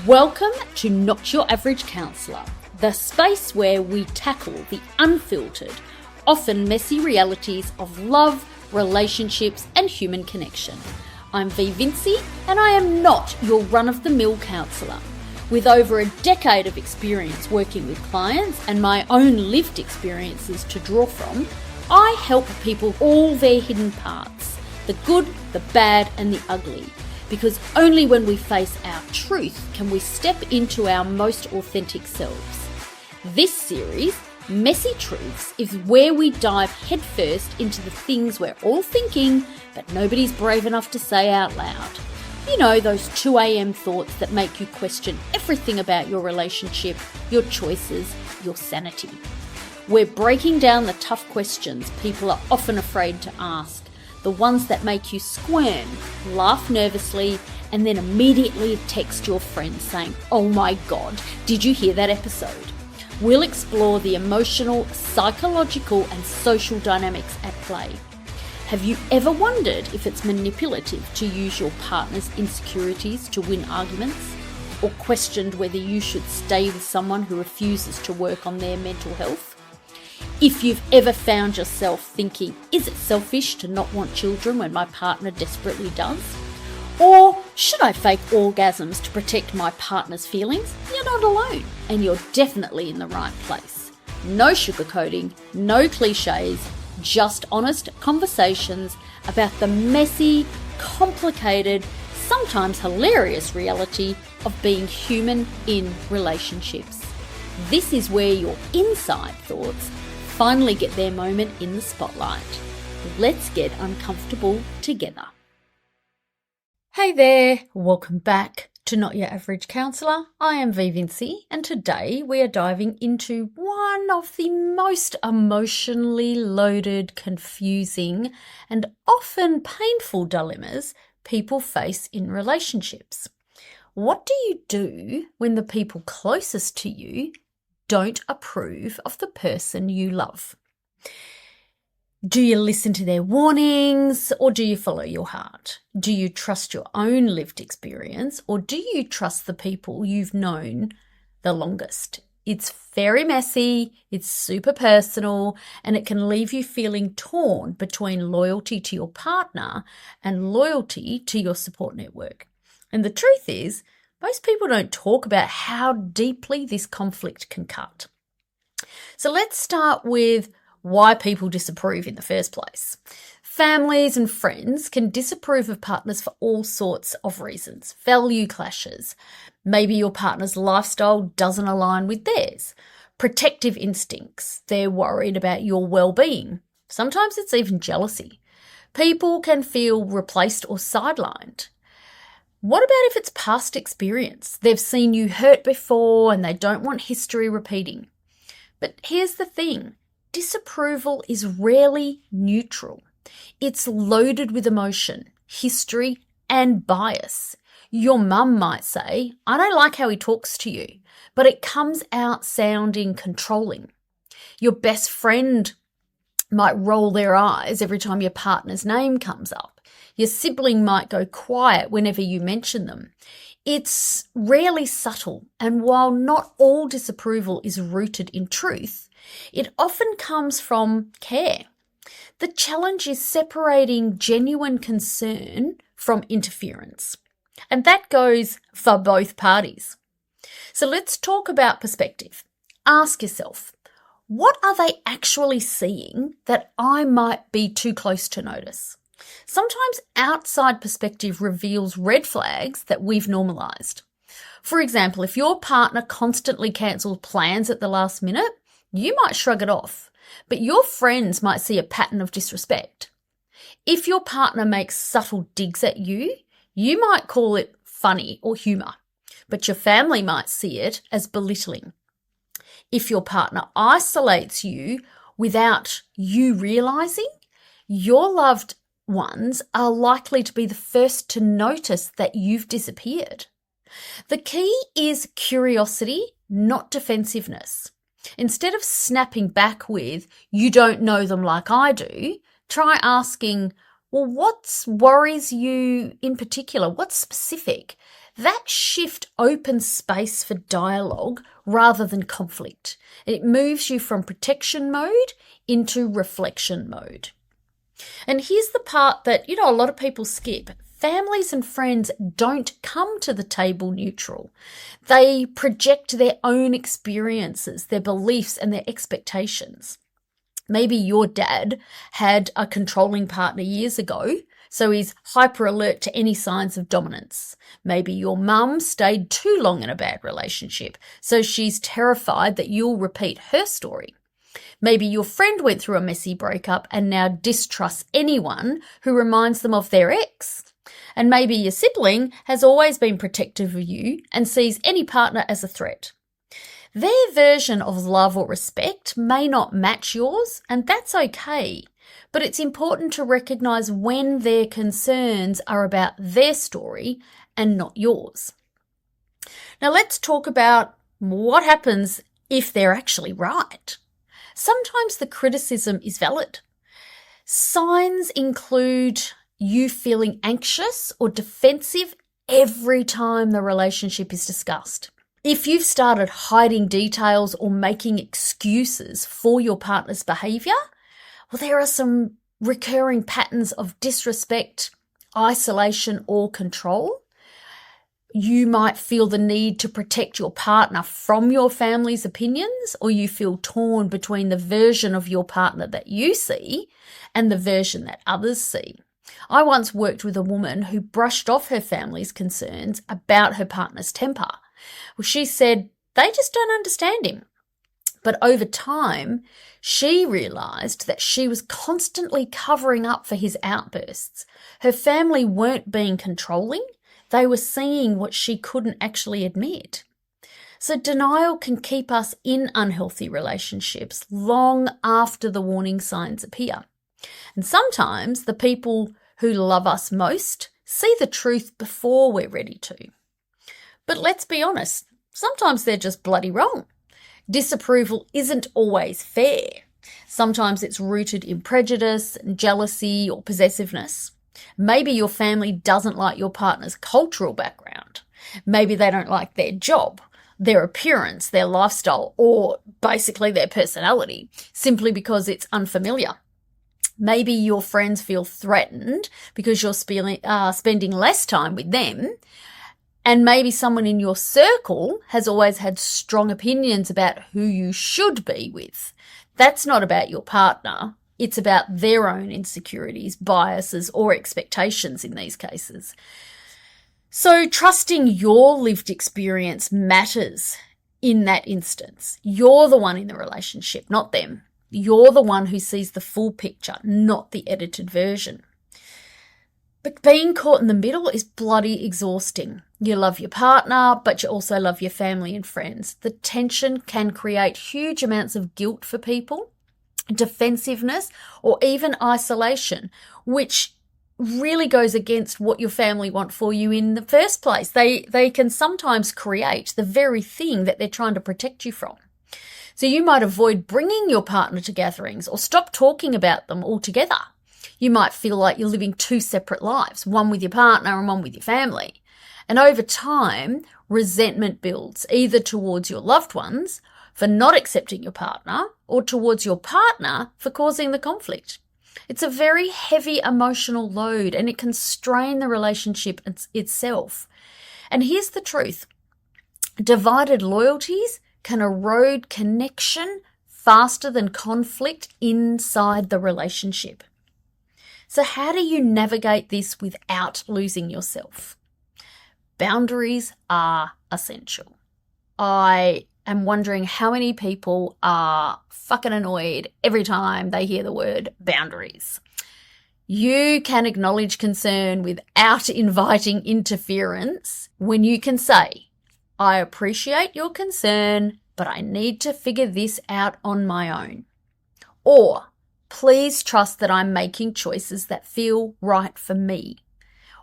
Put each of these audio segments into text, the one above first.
Welcome to Not Your Average Counsellor, the space where we tackle the unfiltered, often messy realities of love, relationships, and human connection. I'm V Vinci, and I am not your run-of-the-mill counsellor. With over a decade of experience working with clients and my own lived experiences to draw from, I help people all their hidden parts, the good, the bad, and the ugly. Because only when we face our truth can we step into our most authentic selves. This series, Messy Truths, is where we dive headfirst into the things we're all thinking, but nobody's brave enough to say out loud. You know, those 2 a.m. thoughts that make you question everything about your relationship, your choices, your sanity. We're breaking down the tough questions people are often afraid to ask. The ones that make you squirm, laugh nervously, and then immediately text your friend saying, "Oh my God, did you hear that episode?" We'll explore the emotional, psychological, and social dynamics at play. Have you ever wondered if it's manipulative to use your partner's insecurities to win arguments? Or questioned whether you should stay with someone who refuses to work on their mental health? If you've ever found yourself thinking, is it selfish to not want children when my partner desperately does? Or should I fake orgasms to protect my partner's feelings? You're not alone, and you're definitely in the right place. No sugarcoating, no cliches, just honest conversations about the messy, complicated, sometimes hilarious reality of being human in relationships. This is where your inside thoughts finally get their moment in the spotlight. Let's get uncomfortable together. Hey there, welcome back to Not Your Average Counsellor. I am V Vinci, and today we are diving into one of the most emotionally loaded, confusing, and often painful dilemmas people face in relationships. What do you do when the people closest to you don't approve of the person you love? Do you listen to their warnings, or do you follow your heart? Do you trust your own lived experience, or do you trust the people you've known the longest? It's very messy, it's super personal, and it can leave you feeling torn between loyalty to your partner and loyalty to your support network. And the truth is, most people don't talk about how deeply this conflict can cut. So let's start with why people disapprove in the first place. Families and friends can disapprove of partners for all sorts of reasons. Value clashes. Maybe your partner's lifestyle doesn't align with theirs. Protective instincts. They're worried about your well-being. Sometimes it's even jealousy. People can feel replaced or sidelined. What about if it's past experience? They've seen you hurt before and they don't want history repeating. But here's the thing, disapproval is rarely neutral. It's loaded with emotion, history, and bias. Your mum might say, "I don't like how he talks to you," but it comes out sounding controlling. Your best friend might roll their eyes every time your partner's name comes up. Your sibling might go quiet whenever you mention them. It's rarely subtle, and while not all disapproval is rooted in truth, it often comes from care. The challenge is separating genuine concern from interference, and that goes for both parties. So let's talk about perspective. Ask yourself, what are they actually seeing that I might be too close to notice? Sometimes outside perspective reveals red flags that we've normalised. For example, if your partner constantly cancels plans at the last minute, you might shrug it off, but your friends might see a pattern of disrespect. If your partner makes subtle digs at you, you might call it funny or humour, but your family might see it as belittling. If your partner isolates you without you realising, your loved ones are likely to be the first to notice that you've disappeared. The key is curiosity, not defensiveness. Instead of snapping back with, "You don't know them like I do," try asking, "Well, what worries you in particular? What's specific?" that shift opens space for dialogue rather than conflict. It moves you from protection mode into reflection mode. And here's the part that, a lot of people skip. Families and friends don't come to the table neutral. They project their own experiences, their beliefs, and their expectations. Maybe your dad had a controlling partner years ago, so he's hyper alert to any signs of dominance. Maybe your mum stayed too long in a bad relationship, so she's terrified that you'll repeat her story. Maybe your friend went through a messy breakup and now distrusts anyone who reminds them of their ex. And maybe your sibling has always been protective of you and sees any partner as a threat. Their version of love or respect may not match yours, and that's okay. But it's important to recognise when their concerns are about their story and not yours. Now let's talk about what happens if they're actually right. Sometimes the criticism is valid. Signs include you feeling anxious or defensive every time the relationship is discussed. If you've started hiding details or making excuses for your partner's behaviour, well, there are some recurring patterns of disrespect, isolation, or control. You might feel the need to protect your partner from your family's opinions, or you feel torn between the version of your partner that you see and the version that others see. I once worked with a woman who brushed off her family's concerns about her partner's temper. Well, she said, they just don't understand him. But over time, she realised that she was constantly covering up for his outbursts. Her family weren't being controlling. They were seeing what she couldn't actually admit. So denial can keep us in unhealthy relationships long after the warning signs appear. And sometimes the people who love us most see the truth before we're ready to. But let's be honest, sometimes they're just bloody wrong. Disapproval isn't always fair. Sometimes it's rooted in prejudice, jealousy, or possessiveness. Maybe your family doesn't like your partner's cultural background. Maybe they don't like their job, their appearance, their lifestyle, or basically their personality, simply because it's unfamiliar. Maybe your friends feel threatened because you're spending less time with them. And maybe someone in your circle has always had strong opinions about who you should be with. That's not about your partner. It's about their own insecurities, biases, or expectations in these cases. So trusting your lived experience matters in that instance. You're the one in the relationship, not them. You're the one who sees the full picture, not the edited version. But being caught in the middle is bloody exhausting. You love your partner, but you also love your family and friends. The tension can create huge amounts of guilt for people, defensiveness, or even isolation, which really goes against what your family want for you in the first place. They can sometimes create the very thing that they're trying to protect you from. So you might avoid bringing your partner to gatherings or stop talking about them altogether. You might feel like you're living two separate lives, one with your partner and one with your family. And over time, resentment builds either towards your loved ones for not accepting your partner or towards your partner for causing the conflict. It's a very heavy emotional load and it can strain the relationship itself. And here's the truth. Divided loyalties can erode connection faster than conflict inside the relationship. So how do you navigate this without losing yourself? Boundaries are essential. I am wondering how many people are fucking annoyed every time they hear the word boundaries. You can acknowledge concern without inviting interference when you can say, I appreciate your concern, but I need to figure this out on my own. Or, please trust that I'm making choices that feel right for me.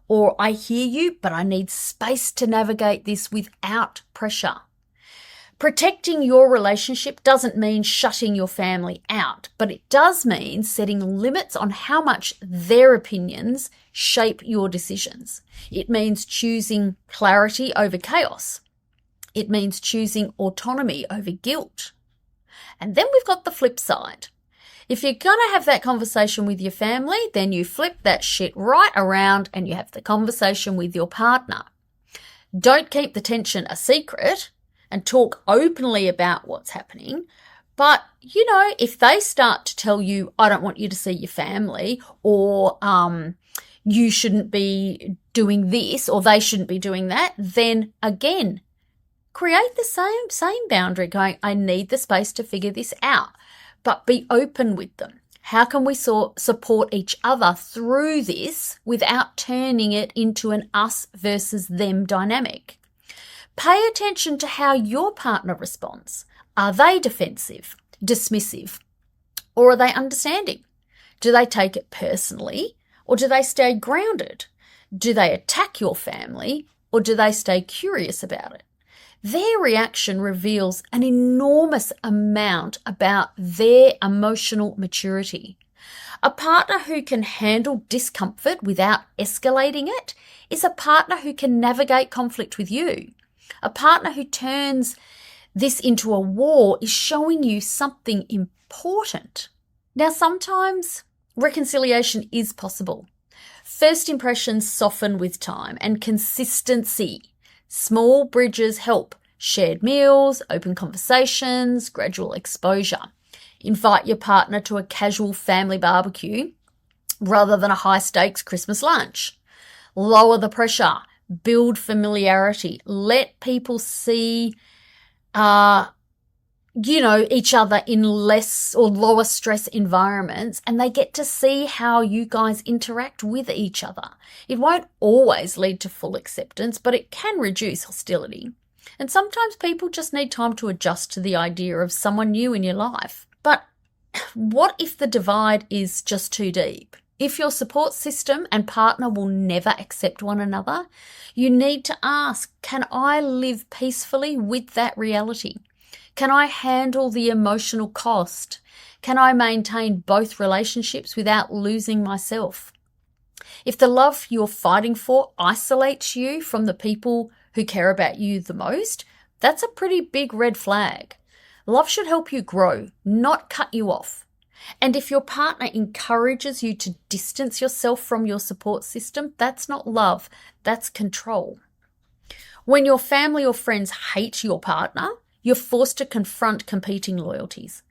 Or, I hear you, but I need space to navigate this without pressure. Protecting your relationship doesn't mean shutting your family out, but it does mean setting limits on how much their opinions shape your decisions. It means choosing clarity over chaos. It means choosing autonomy over guilt. And then we've got the flip side. If you're going to have that conversation with your family, then you flip that shit right around and you have the conversation with your partner. Don't keep the tension a secret and talk openly about what's happening. But, if they start to tell you, I don't want you to see your family, or you shouldn't be doing this, or they shouldn't be doing that, then again, create the same boundary going, I need the space to figure this out, but be open with them. How can we support each other through this without turning it into an us versus them dynamic? Pay attention to how your partner responds. Are they defensive, dismissive, or are they understanding? Do they take it personally, or do they stay grounded? Do they attack your family, or do they stay curious about it? Their reaction reveals an enormous amount about their emotional maturity. A partner who can handle discomfort without escalating it is a partner who can navigate conflict with you. A partner who turns this into a war is showing you something important. Now, sometimes reconciliation is possible. First impressions soften with time and consistency. Small bridges help. Shared meals, open conversations, gradual exposure. Invite your partner to a casual family barbecue rather than a high-stakes Christmas lunch. Lower the pressure. Build familiarity. Let people see, each other in less or lower stress environments, and they get to see how you guys interact with each other. It won't always lead to full acceptance, but it can reduce hostility. And sometimes people just need time to adjust to the idea of someone new in your life. But what if the divide is just too deep? If your support system and partner will never accept one another, you need to ask, can I live peacefully with that reality? Can I handle the emotional cost? Can I maintain both relationships without losing myself? If the love you're fighting for isolates you from the people who care about you the most, that's a pretty big red flag. Love should help you grow, not cut you off. And if your partner encourages you to distance yourself from your support system, that's not love, that's control. When your family or friends hate your partner, you're forced to confront competing loyalties.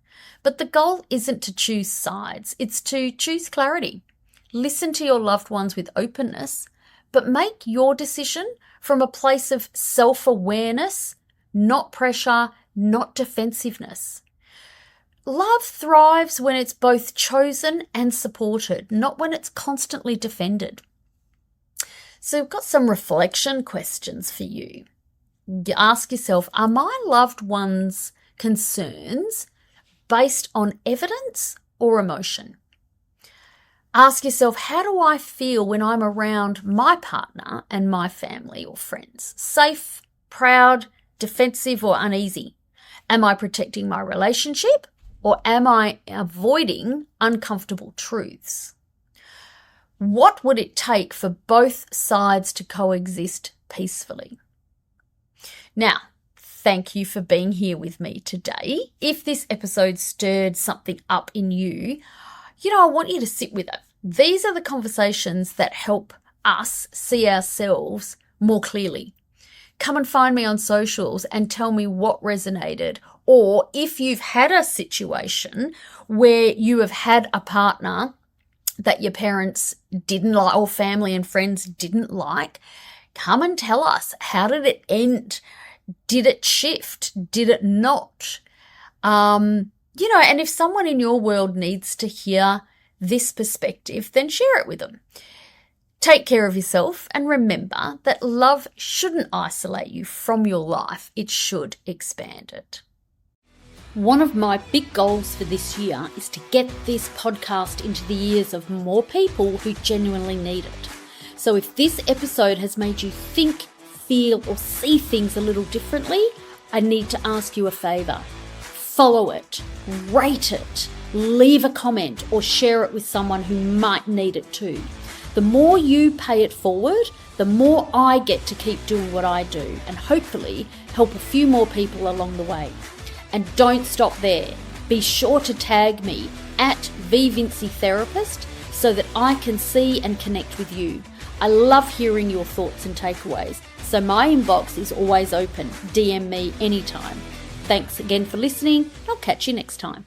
But the goal isn't to choose sides, it's to choose clarity. Listen to your loved ones with openness, but make your decision from a place of self-awareness, not pressure, not defensiveness. Love thrives when it's both chosen and supported, not when it's constantly defended. So I've got some reflection questions for you. You ask yourself, are my loved ones' concerns based on evidence or emotion? Ask yourself, how do I feel when I'm around my partner and my family or friends? Safe, proud, defensive, or uneasy? Am I protecting my relationship? Or am I avoiding uncomfortable truths? What would it take for both sides to coexist peacefully? Now, thank you for being here with me today. If this episode stirred something up in you, I want you to sit with it. These are the conversations that help us see ourselves more clearly. Come and find me on socials and tell me what resonated. Or if you've had a situation where you have had a partner that your parents didn't like or family and friends didn't like, come and tell us. How did it end? Did it shift? Did it not? And if someone in your world needs to hear this perspective, then share it with them. Take care of yourself and remember that love shouldn't isolate you from your life. It should expand it. One of my big goals for this year is to get this podcast into the ears of more people who genuinely need it. So if this episode has made you think, feel, or see things a little differently, I need to ask you a favour. Follow it, rate it, leave a comment or share it with someone who might need it too. The more you pay it forward, the more I get to keep doing what I do and hopefully help a few more people along the way. And don't stop there. Be sure to tag me at @VVincieTherapist so that I can see and connect with you. I love hearing your thoughts and takeaways, so my inbox is always open. DM me anytime. Thanks again for listening. I'll catch you next time.